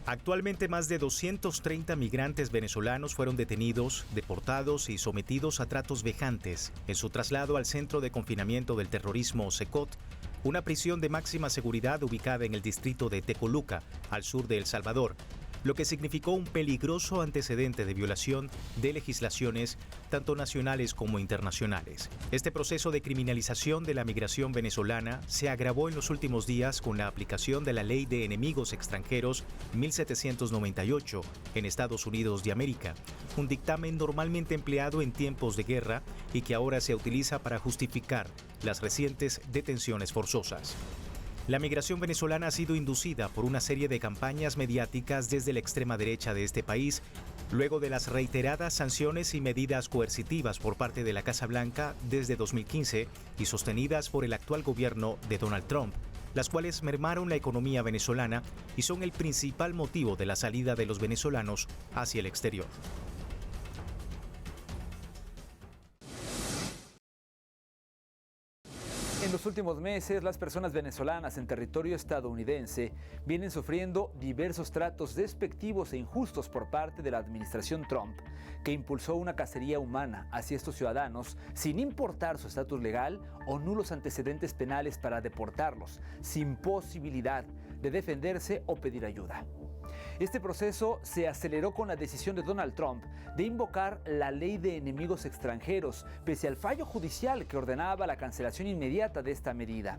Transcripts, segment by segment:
Actualmente más de 230 migrantes venezolanos fueron detenidos, deportados y sometidos a tratos vejantes en su traslado al Centro de Confinamiento del Terrorismo CECOT, una prisión de máxima seguridad ubicada en el distrito de Tecoluca, al sur de El Salvador, lo que significó un peligroso antecedente de violación de legislaciones tanto nacionales como internacionales. Este proceso de criminalización de la migración venezolana se agravó en los últimos días con la aplicación de la Ley de Enemigos Extranjeros 1798 en Estados Unidos de América, un dictamen normalmente empleado en tiempos de guerra y que ahora se utiliza para justificar las recientes detenciones forzosas. La migración venezolana ha sido inducida por una serie de campañas mediáticas desde la extrema derecha de este país, luego de las reiteradas sanciones y medidas coercitivas por parte de la Casa Blanca desde 2015 y sostenidas por el actual gobierno de Donald Trump, las cuales mermaron la economía venezolana y son el principal motivo de la salida de los venezolanos hacia el exterior. En los últimos meses, las personas venezolanas en territorio estadounidense vienen sufriendo diversos tratos despectivos e injustos por parte de la administración Trump, que impulsó una cacería humana hacia estos ciudadanos sin importar su estatus legal o nulos antecedentes penales para deportarlos, sin posibilidad de defenderse o pedir ayuda. Este proceso se aceleró con la decisión de Donald Trump de invocar la Ley de Enemigos Extranjeros, pese al fallo judicial que ordenaba la cancelación inmediata de esta medida.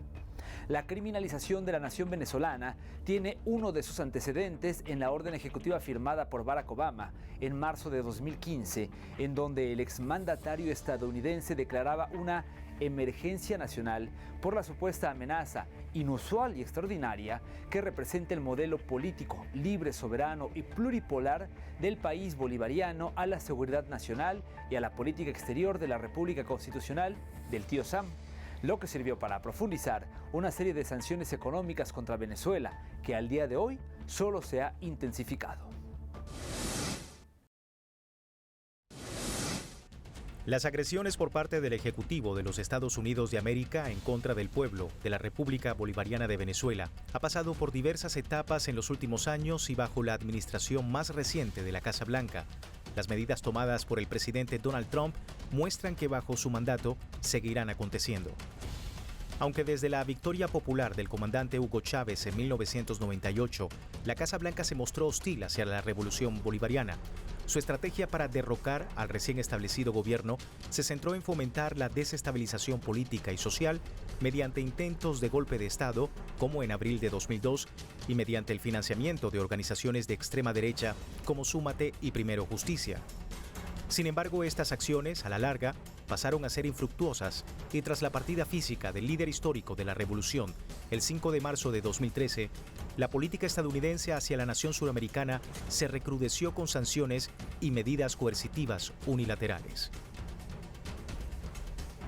La criminalización de la nación venezolana tiene uno de sus antecedentes en la orden ejecutiva firmada por Barack Obama en marzo de 2015, en donde el exmandatario estadounidense declaraba una emergencia nacional por la supuesta amenaza inusual y extraordinaria que representa el modelo político libre, soberano y pluripolar del país bolivariano a la seguridad nacional y a la política exterior de la República Constitucional del tío Sam, lo que sirvió para profundizar una serie de sanciones económicas contra Venezuela que al día de hoy solo se ha intensificado. Las agresiones por parte del Ejecutivo de los Estados Unidos de América en contra del pueblo de la República Bolivariana de Venezuela ha pasado por diversas etapas en los últimos años y bajo la administración más reciente de la Casa Blanca. Las medidas tomadas por el presidente Donald Trump muestran que bajo su mandato seguirán aconteciendo. Aunque desde la victoria popular del comandante Hugo Chávez en 1998, la Casa Blanca se mostró hostil hacia la revolución bolivariana, su estrategia para derrocar al recién establecido gobierno se centró en fomentar la desestabilización política y social mediante intentos de golpe de Estado, como en abril de 2002, y mediante el financiamiento de organizaciones de extrema derecha como Súmate y Primero Justicia. Sin embargo, estas acciones, a la larga, pasaron a ser infructuosas y tras la partida física del líder histórico de la revolución, el 5 de marzo de 2013, la política estadounidense hacia la nación suramericana se recrudeció con sanciones y medidas coercitivas unilaterales.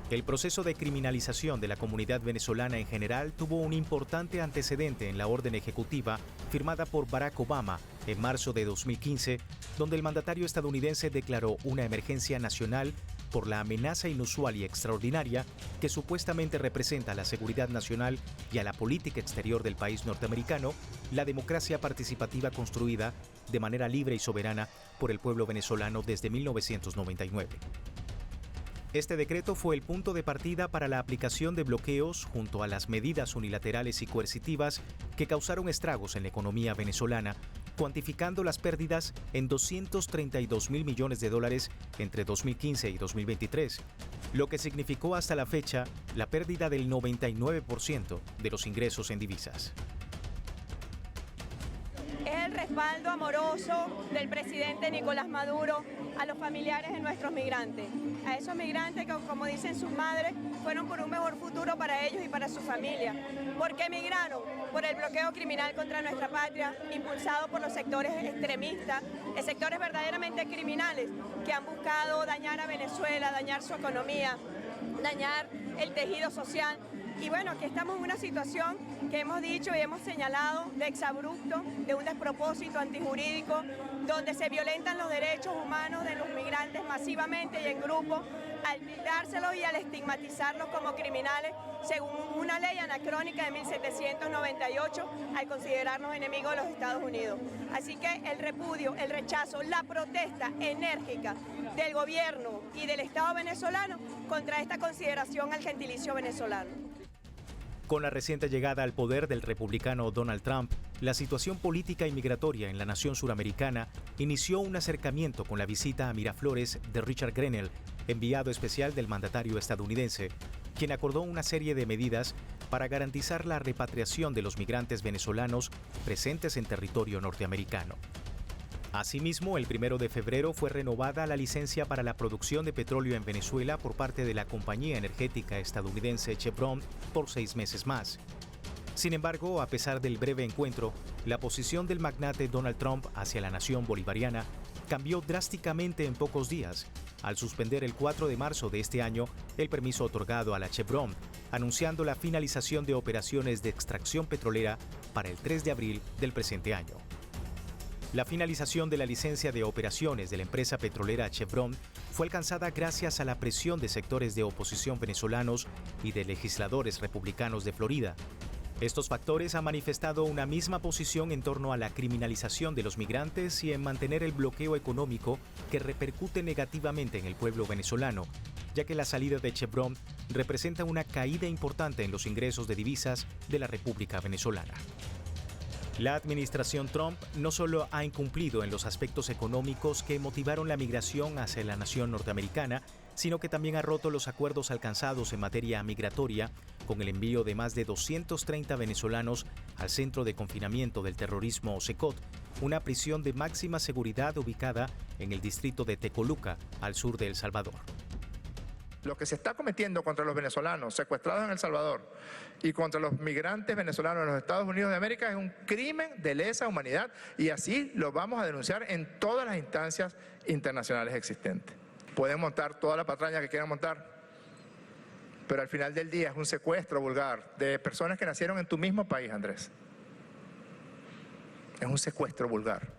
El proceso de criminalización de la comunidad venezolana en general tuvo un importante antecedente en la orden ejecutiva firmada por Barack Obama en marzo de 2015, donde el mandatario estadounidense declaró una emergencia nacional por la amenaza inusual y extraordinaria que supuestamente representa a la seguridad nacional y a la política exterior del país norteamericano, la democracia participativa construida de manera libre y soberana por el pueblo venezolano desde 1999. Este decreto fue el punto de partida para la aplicación de bloqueos junto a las medidas unilaterales y coercitivas que causaron estragos en la economía venezolana, cuantificando las pérdidas en $232.000 millones entre 2015 y 2023, lo que significó hasta la fecha la pérdida del 99% de los ingresos en divisas. Es el respaldo amoroso del presidente Nicolás Maduro a los familiares de nuestros migrantes, a esos migrantes que, como dicen sus madres, fueron por un mejor futuro para ellos y para su familia. ¿Por qué emigraron? Por el bloqueo criminal contra nuestra patria, impulsado por los sectores extremistas, sectores verdaderamente criminales que han buscado dañar a Venezuela, dañar su economía, dañar el tejido social. Y bueno, aquí estamos en una situación que hemos dicho y hemos señalado de exabrupto, de un despropósito despropósito antijurídico donde se violentan los derechos humanos de los migrantes masivamente y en grupo, al tildárselos y al estigmatizarlos como criminales según una ley anacrónica de 1798, al considerarnos enemigos de los Estados Unidos. Así que el repudio, el rechazo, la protesta enérgica del gobierno y del Estado venezolano contra esta consideración al gentilicio venezolano. Con la reciente llegada al poder del republicano Donald Trump, la situación política y migratoria en la nación suramericana inició un acercamiento con la visita a Miraflores de Richard Grenell, enviado especial del mandatario estadounidense, quien acordó una serie de medidas para garantizar la repatriación de los migrantes venezolanos presentes en territorio norteamericano. Asimismo, el 1 de febrero fue renovada la licencia para la producción de petróleo en Venezuela por parte de la compañía energética estadounidense Chevron por 6 meses más. Sin embargo, a pesar del breve encuentro, la posición del magnate Donald Trump hacia la nación bolivariana cambió drásticamente en pocos días, al suspender el 4 de marzo de este año el permiso otorgado a la Chevron, anunciando la finalización de operaciones de extracción petrolera para el 3 de abril del presente año. La finalización de la licencia de operaciones de la empresa petrolera Chevron fue alcanzada gracias a la presión de sectores de oposición venezolanos y de legisladores republicanos de Florida. Estos factores han manifestado una misma posición en torno a la criminalización de los migrantes y en mantener el bloqueo económico que repercute negativamente en el pueblo venezolano, ya que la salida de Chevron representa una caída importante en los ingresos de divisas de la República Venezolana. La administración Trump no solo ha incumplido en los aspectos económicos que motivaron la migración hacia la nación norteamericana, sino que también ha roto los acuerdos alcanzados en materia migratoria con el envío de más de 230 venezolanos al Centro de Confinamiento del Terrorismo SECOT, una prisión de máxima seguridad ubicada en el distrito de Tecoluca, al sur de El Salvador. Lo que se está cometiendo contra los venezolanos secuestrados en El Salvador y contra los migrantes venezolanos en los Estados Unidos de América es un crimen de lesa humanidad y así lo vamos a denunciar en todas las instancias internacionales existentes. Pueden montar toda la patraña que quieran montar, pero al final del día es un secuestro vulgar de personas que nacieron en tu mismo país, Andrés. Es un secuestro vulgar.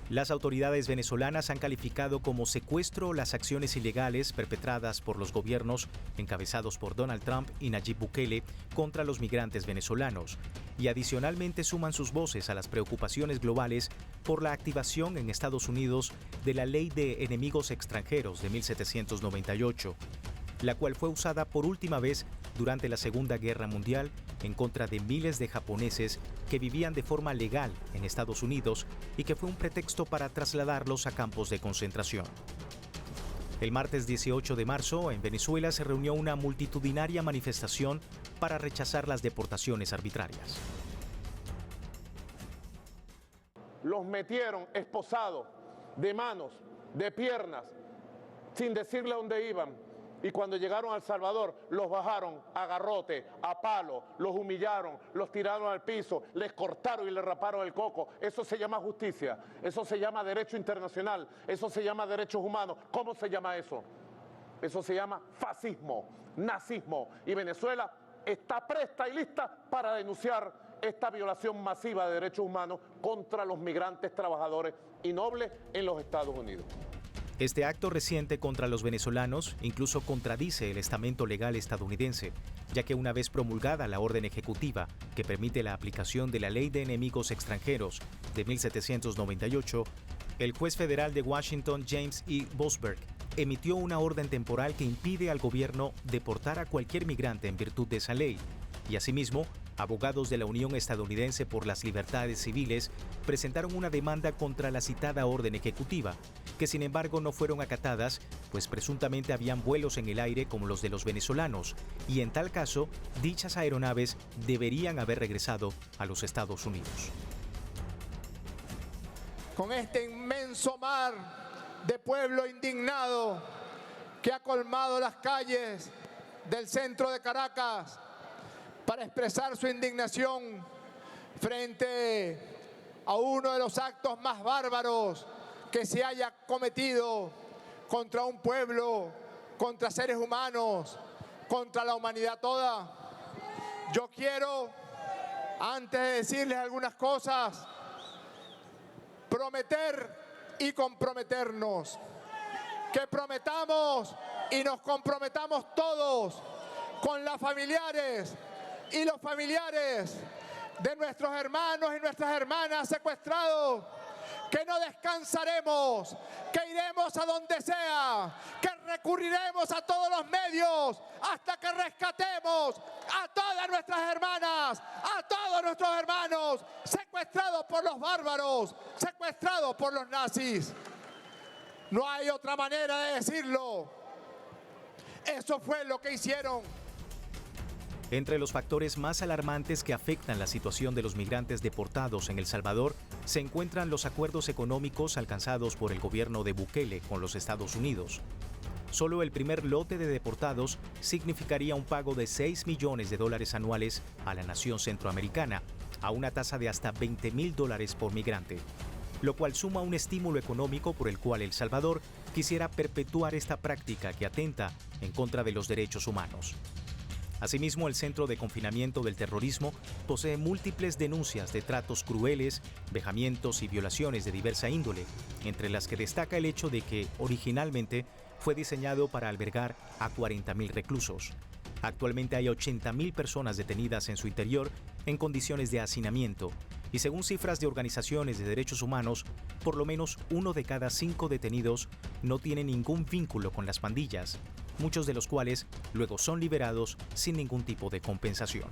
Las autoridades venezolanas han calificado como secuestro las acciones ilegales perpetradas por los gobiernos encabezados por Donald Trump y Nayib Bukele contra los migrantes venezolanos y adicionalmente suman sus voces a las preocupaciones globales por la activación en Estados Unidos de la Ley de Enemigos Extranjeros de 1798, la cual fue usada por última vez durante la Segunda Guerra Mundial en contra de miles de japoneses que vivían de forma legal en Estados Unidos y que fue un pretexto para trasladarlos a campos de concentración. El martes 18 de marzo, en Venezuela se reunió una multitudinaria manifestación para rechazar las deportaciones arbitrarias. Los metieron esposados, de manos, de piernas, sin decirle dónde iban. Y cuando llegaron a El Salvador, los bajaron a garrote, a palo, los humillaron, los tiraron al piso, les cortaron y les raparon el coco. Eso se llama justicia, eso se llama derecho internacional, eso se llama derechos humanos. ¿Cómo se llama eso? Eso se llama fascismo, nazismo. Y Venezuela está presta y lista para denunciar esta violación masiva de derechos humanos contra los migrantes, trabajadores y nobles en los Estados Unidos. Este acto reciente contra los venezolanos incluso contradice el estamento legal estadounidense, ya que una vez promulgada la orden ejecutiva que permite la aplicación de la Ley de Enemigos Extranjeros de 1798, el juez federal de Washington, James E. Boasberg, emitió una orden temporal que impide al gobierno deportar a cualquier migrante en virtud de esa ley, y asimismo, abogados de la Unión Estadounidense por las Libertades Civiles presentaron una demanda contra la citada orden ejecutiva, que sin embargo no fueron acatadas, pues presuntamente habían vuelos en el aire como los de los venezolanos, y en tal caso, dichas aeronaves deberían haber regresado a los Estados Unidos. Con este inmenso mar de pueblo indignado que ha colmado las calles del centro de Caracas para expresar su indignación frente a uno de los actos más bárbaros que se haya cometido contra un pueblo, contra seres humanos, contra la humanidad toda. Yo quiero, antes de decirles algunas cosas, prometer y comprometernos. Que prometamos y nos comprometamos todos con las familiares y los familiares de nuestros hermanos y nuestras hermanas secuestrados, que no descansaremos, que iremos a donde sea, que recurriremos a todos los medios hasta que rescatemos a todas nuestras hermanas, a todos nuestros hermanos secuestrados por los bárbaros, secuestrados por los nazis. No hay otra manera de decirlo. Eso fue lo que hicieron. Entre los factores más alarmantes que afectan la situación de los migrantes deportados en El Salvador se encuentran los acuerdos económicos alcanzados por el gobierno de Bukele con los Estados Unidos. Solo el primer lote de deportados significaría un pago de $6 millones anuales a la nación centroamericana, a una tasa de hasta $20,000 por migrante, lo cual suma un estímulo económico por el cual El Salvador quisiera perpetuar esta práctica que atenta en contra de los derechos humanos. Asimismo, el Centro de Confinamiento del Terrorismo posee múltiples denuncias de tratos crueles, vejamientos y violaciones de diversa índole, entre las que destaca el hecho de que, originalmente, fue diseñado para albergar a 40,000 reclusos. Actualmente hay 80,000 personas detenidas en su interior en condiciones de hacinamiento, y según cifras de organizaciones de derechos humanos, por lo menos 1 de cada 5 detenidos no tiene ningún vínculo con las pandillas, muchos de los cuales luego son liberados sin ningún tipo de compensación.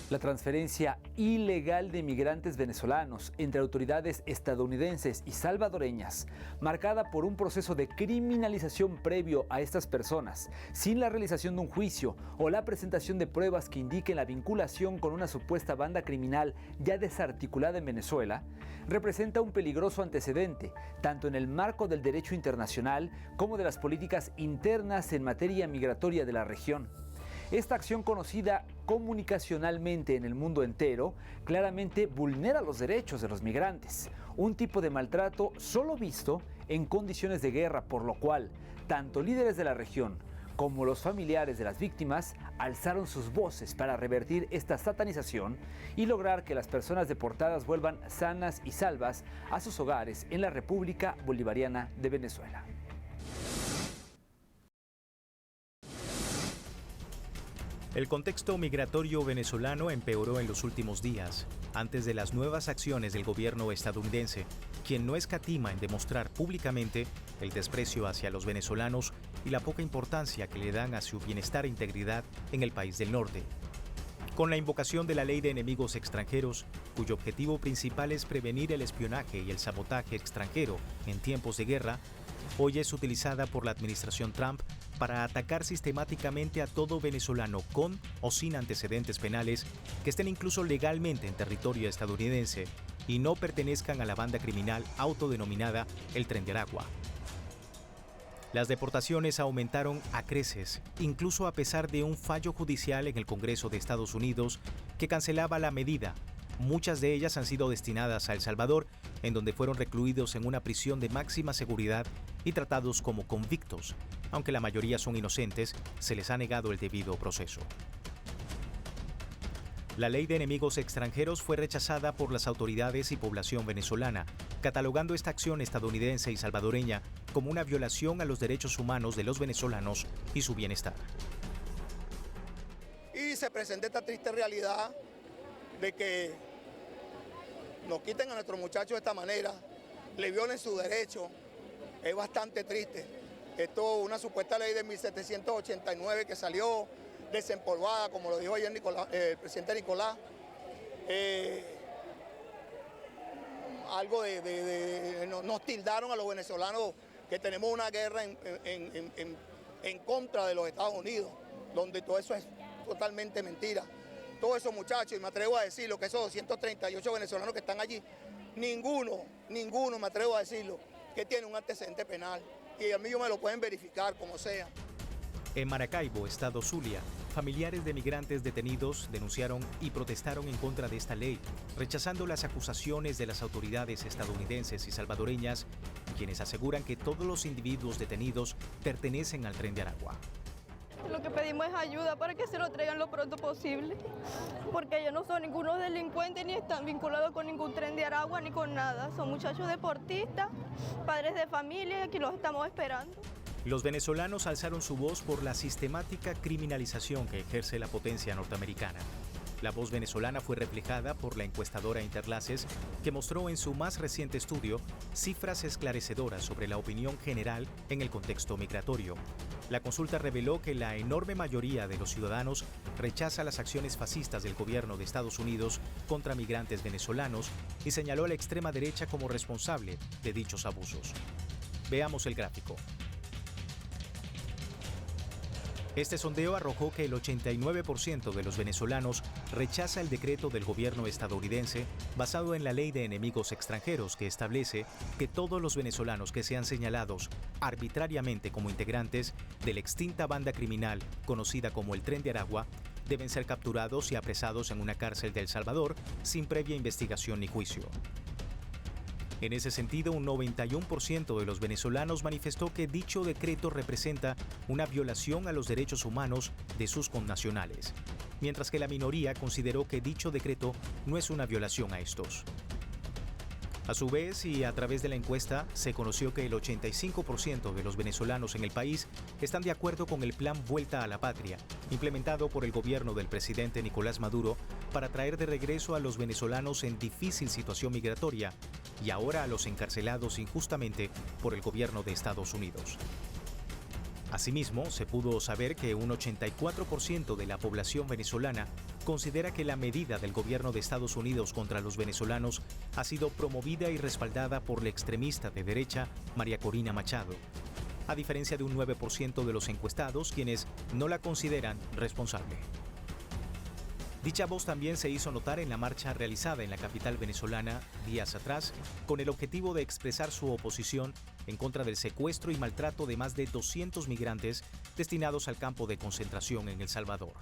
La transferencia ilegal de migrantes venezolanos entre autoridades estadounidenses y salvadoreñas, marcada por un proceso de criminalización previo a estas personas, sin la realización de un juicio o la presentación de pruebas que indiquen la vinculación con una supuesta banda criminal ya desarticulada en Venezuela, representa un peligroso antecedente, tanto en el marco del derecho internacional como de las políticas internas en materia migratoria de la región. Esta acción, conocida comunicacionalmente en el mundo entero, claramente vulnera los derechos de los migrantes, un tipo de maltrato solo visto en condiciones de guerra, por lo cual tanto líderes de la región como los familiares de las víctimas alzaron sus voces para revertir esta satanización y lograr que las personas deportadas vuelvan sanas y salvas a sus hogares en la República Bolivariana de Venezuela. El contexto migratorio venezolano empeoró en los últimos días, antes de las nuevas acciones del gobierno estadounidense, quien no escatima en demostrar públicamente el desprecio hacia los venezolanos y la poca importancia que le dan a su bienestar e integridad en el país del norte. Con la invocación de la Ley de Enemigos Extranjeros, cuyo objetivo principal es prevenir el espionaje y el sabotaje extranjero en tiempos de guerra, hoy es utilizada por la administración Trump para atacar sistemáticamente a todo venezolano con o sin antecedentes penales que estén incluso legalmente en territorio estadounidense y no pertenezcan a la banda criminal autodenominada el Tren de Aragua. Las deportaciones aumentaron a creces, incluso a pesar de un fallo judicial en el Congreso de Estados Unidos que cancelaba la medida. Muchas de ellas han sido destinadas a El Salvador, en donde fueron recluidos en una prisión de máxima seguridad y tratados como convictos. Aunque la mayoría son inocentes, se les ha negado el debido proceso. La Ley de Enemigos Extranjeros fue rechazada por las autoridades y población venezolana, catalogando esta acción estadounidense y salvadoreña como una violación a los derechos humanos de los venezolanos y su bienestar. Y se presenta esta triste realidad de que nos quiten a nuestros muchachos de esta manera, le violen su derecho. Es bastante triste. Esto es una supuesta ley de 1789 que salió desempolvada, como lo dijo ayer el presidente Nicolás. Nos tildaron a los venezolanos que tenemos una guerra en contra de los Estados Unidos, donde todo eso es totalmente mentira. Todos esos muchachos, y me atrevo a decirlo, que esos 238 venezolanos que están allí, ninguno, me atrevo a decirlo, que tiene un antecedente penal. y a mí me lo pueden verificar como sea. En Maracaibo, estado Zulia, familiares de migrantes detenidos denunciaron y protestaron en contra de esta ley, rechazando las acusaciones de las autoridades estadounidenses y salvadoreñas, quienes aseguran que todos los individuos detenidos pertenecen al Tren de Aragua. Lo que pedimos es ayuda para que se lo traigan lo pronto posible, porque ellos no son ninguno delincuentes ni están vinculados con ningún Tren de Aragua ni con nada. Son muchachos deportistas, padres de familia y aquí los estamos esperando. Los venezolanos alzaron su voz por la sistemática criminalización que ejerce la potencia norteamericana. La voz venezolana fue reflejada por la encuestadora Interlaces, que mostró en su más reciente estudio cifras esclarecedoras sobre la opinión general en el contexto migratorio. La consulta reveló que la enorme mayoría de los ciudadanos rechaza las acciones fascistas del gobierno de Estados Unidos contra migrantes venezolanos y señaló a la extrema derecha como responsable de dichos abusos. Veamos el gráfico. Este sondeo arrojó que el 89% de los venezolanos rechaza el decreto del gobierno estadounidense basado en la Ley de Enemigos Extranjeros, que establece que todos los venezolanos que sean señalados arbitrariamente como integrantes de la extinta banda criminal conocida como el Tren de Aragua deben ser capturados y apresados en una cárcel de El Salvador sin previa investigación ni juicio. En ese sentido, un 91% de los venezolanos manifestó que dicho decreto representa una violación a los derechos humanos de sus connacionales, mientras que la minoría consideró que dicho decreto no es una violación a estos. A su vez, y a través de la encuesta, se conoció que el 85% de los venezolanos en el país están de acuerdo con el plan Vuelta a la Patria, implementado por el gobierno del presidente Nicolás Maduro para traer de regreso a los venezolanos en difícil situación migratoria y ahora a los encarcelados injustamente por el gobierno de Estados Unidos. Asimismo, se pudo saber que un 84% de la población venezolana considera que la medida del gobierno de Estados Unidos contra los venezolanos ha sido promovida y respaldada por la extremista de derecha María Corina Machado, a diferencia de un 9% de los encuestados quienes no la consideran responsable. Dicha voz también se hizo notar en la marcha realizada en la capital venezolana días atrás, con el objetivo de expresar su oposición en contra del secuestro y maltrato de más de 200 migrantes destinados al campo de concentración en El Salvador.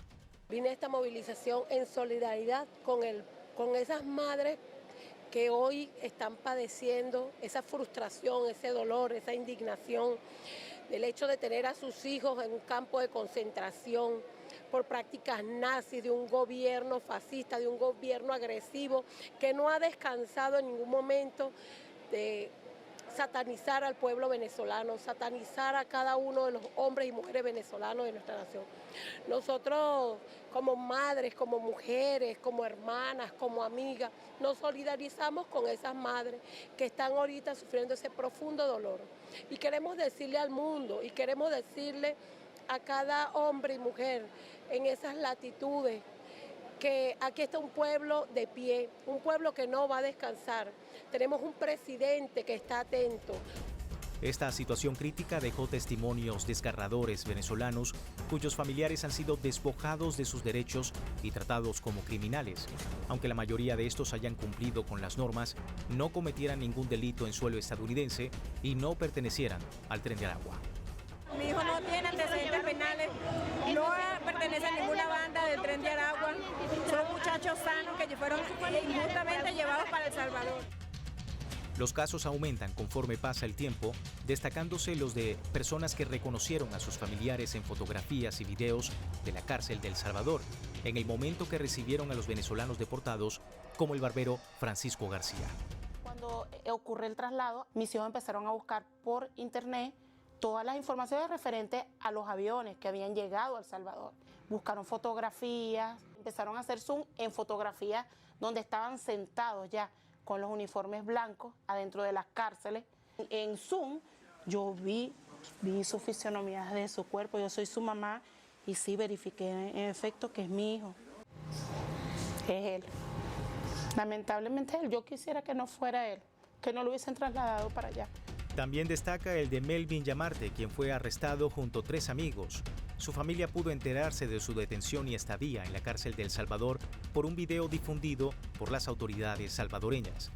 Vine a esta movilización en solidaridad con esas madres que hoy están padeciendo esa frustración, ese dolor, esa indignación del hecho de tener a sus hijos en un campo de concentración por prácticas nazis de un gobierno fascista, de un gobierno agresivo que no ha descansado en ningún momento de satanizar al pueblo venezolano, satanizar a cada uno de los hombres y mujeres venezolanos de nuestra nación. Nosotros como madres, como mujeres, como hermanas, como amigas, nos solidarizamos con esas madres que están ahorita sufriendo ese profundo dolor. Y queremos decirle al mundo y queremos decirle a cada hombre y mujer en esas latitudes que aquí está un pueblo de pie, un pueblo que no va a descansar. Tenemos un presidente que está atento. Esta situación crítica dejó testimonios desgarradores venezolanos cuyos familiares han sido despojados de sus derechos y tratados como criminales. Aunque la mayoría de estos hayan cumplido con las normas, no cometieran ningún delito en suelo estadounidense y no pertenecieran al Tren de Aragua. Mi hijo no tiene antecedentes penales, no pertenece a ninguna banda del Tren de Aragua. Son muchachos sanos que fueron injustamente llevados para El Salvador. Los casos aumentan conforme pasa el tiempo, destacándose los de personas que reconocieron a sus familiares en fotografías y videos de la cárcel de El Salvador, en el momento que recibieron a los venezolanos deportados, como el barbero Francisco García. Cuando ocurre el traslado, mis hijos empezaron a buscar por internet todas las informaciones referentes a los aviones que habían llegado a El Salvador. Buscaron fotografías, empezaron a hacer zoom en fotografías donde estaban sentados ya con los uniformes blancos adentro de las cárceles. En zoom yo vi su fisionomía de su cuerpo, yo soy su mamá y sí verifiqué en efecto que es mi hijo, es él. Lamentablemente él, yo quisiera que no fuera él, que no lo hubiesen trasladado para allá. También destaca el de Melvin Yamarte, quien fue arrestado junto a 3 amigos. Su familia pudo enterarse de su detención y estadía en la cárcel de El Salvador por un video difundido por las autoridades salvadoreñas.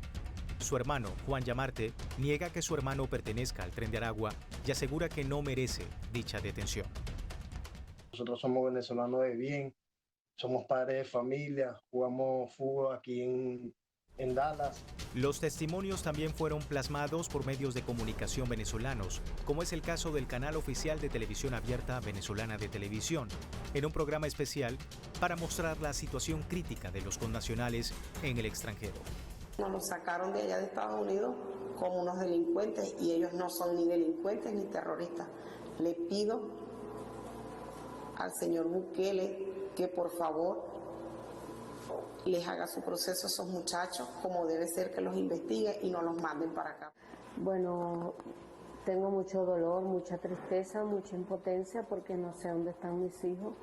Su hermano, Juan Yamarte, niega que su hermano pertenezca al Tren de Aragua y asegura que no merece dicha detención. Nosotros somos venezolanos de bien, somos padres de familia, jugamos fútbol aquí en Dallas. Los testimonios también fueron plasmados por medios de comunicación venezolanos, como es el caso del canal oficial de televisión abierta venezolana de televisión, en un programa especial para mostrar la situación crítica de los connacionales en el extranjero. Nos sacaron de allá de Estados Unidos como unos delincuentes y ellos no son ni delincuentes ni terroristas. Le pido al señor Bukele que por favor les haga su proceso a esos muchachos como debe ser, que los investigue y no los manden para acá. Bueno, tengo mucho dolor, mucha tristeza, mucha impotencia porque no sé dónde están mis hijos,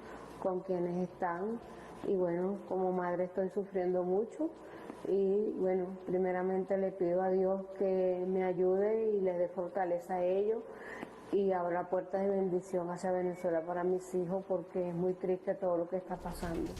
con quiénes están y bueno, como madre estoy sufriendo mucho. Y bueno, primeramente le pido a Dios que me ayude y les dé fortaleza a ellos y abra puertas de bendición hacia Venezuela para mis hijos porque es muy triste todo lo que está pasando.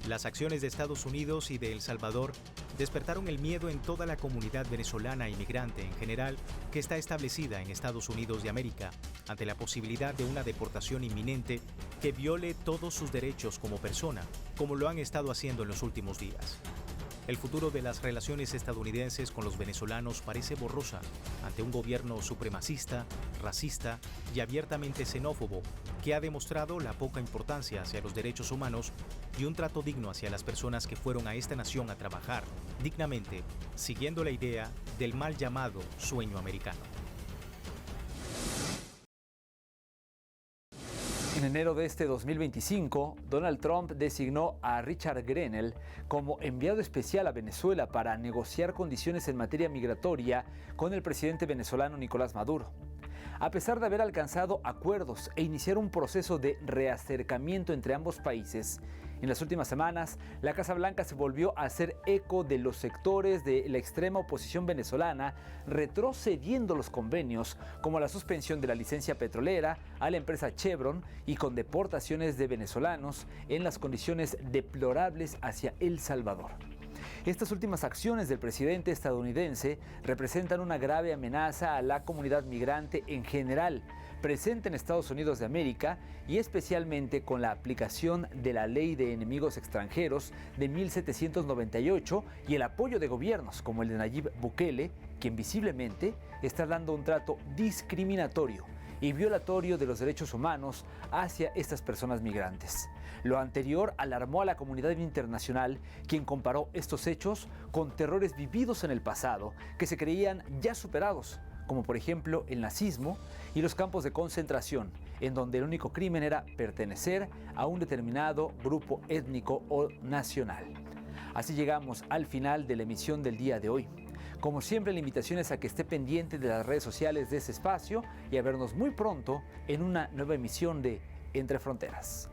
Las acciones de Estados Unidos y de El Salvador despertaron el miedo en toda la comunidad venezolana inmigrante en general que está establecida en Estados Unidos de América ante la posibilidad de una deportación inminente que viole todos sus derechos como persona, como lo han estado haciendo en los últimos días. El futuro de las relaciones estadounidenses con los venezolanos parece borrosa ante un gobierno supremacista, racista y abiertamente xenófobo que ha demostrado la poca importancia hacia los derechos humanos y un trato digno hacia las personas que fueron a esta nación a trabajar dignamente, siguiendo la idea del mal llamado sueño americano. En enero de este 2025, Donald Trump designó a Richard Grenell como enviado especial a Venezuela para negociar condiciones en materia migratoria con el presidente venezolano Nicolás Maduro. A pesar de haber alcanzado acuerdos e iniciar un proceso de reacercamiento entre ambos países, en las últimas semanas, la Casa Blanca se volvió a hacer eco de los sectores de la extrema oposición venezolana, retrocediendo los convenios como la suspensión de la licencia petrolera a la empresa Chevron y con deportaciones de venezolanos en las condiciones deplorables hacia El Salvador. Estas últimas acciones del presidente estadounidense representan una grave amenaza a la comunidad migrante en general, presente en Estados Unidos de América y especialmente con la aplicación de la Ley de Enemigos Extranjeros de 1798 y el apoyo de gobiernos como el de Nayib Bukele, quien visiblemente está dando un trato discriminatorio y violatorio de los derechos humanos hacia estas personas migrantes. Lo anterior alarmó a la comunidad internacional, quien comparó estos hechos con terrores vividos en el pasado que se creían ya superados, como por ejemplo el nazismo y los campos de concentración, en donde el único crimen era pertenecer a un determinado grupo étnico o nacional. Así llegamos al final de la emisión del día de hoy. Como siempre, la invitación es a que esté pendiente de las redes sociales de este espacio y a vernos muy pronto en una nueva emisión de Entre Fronteras.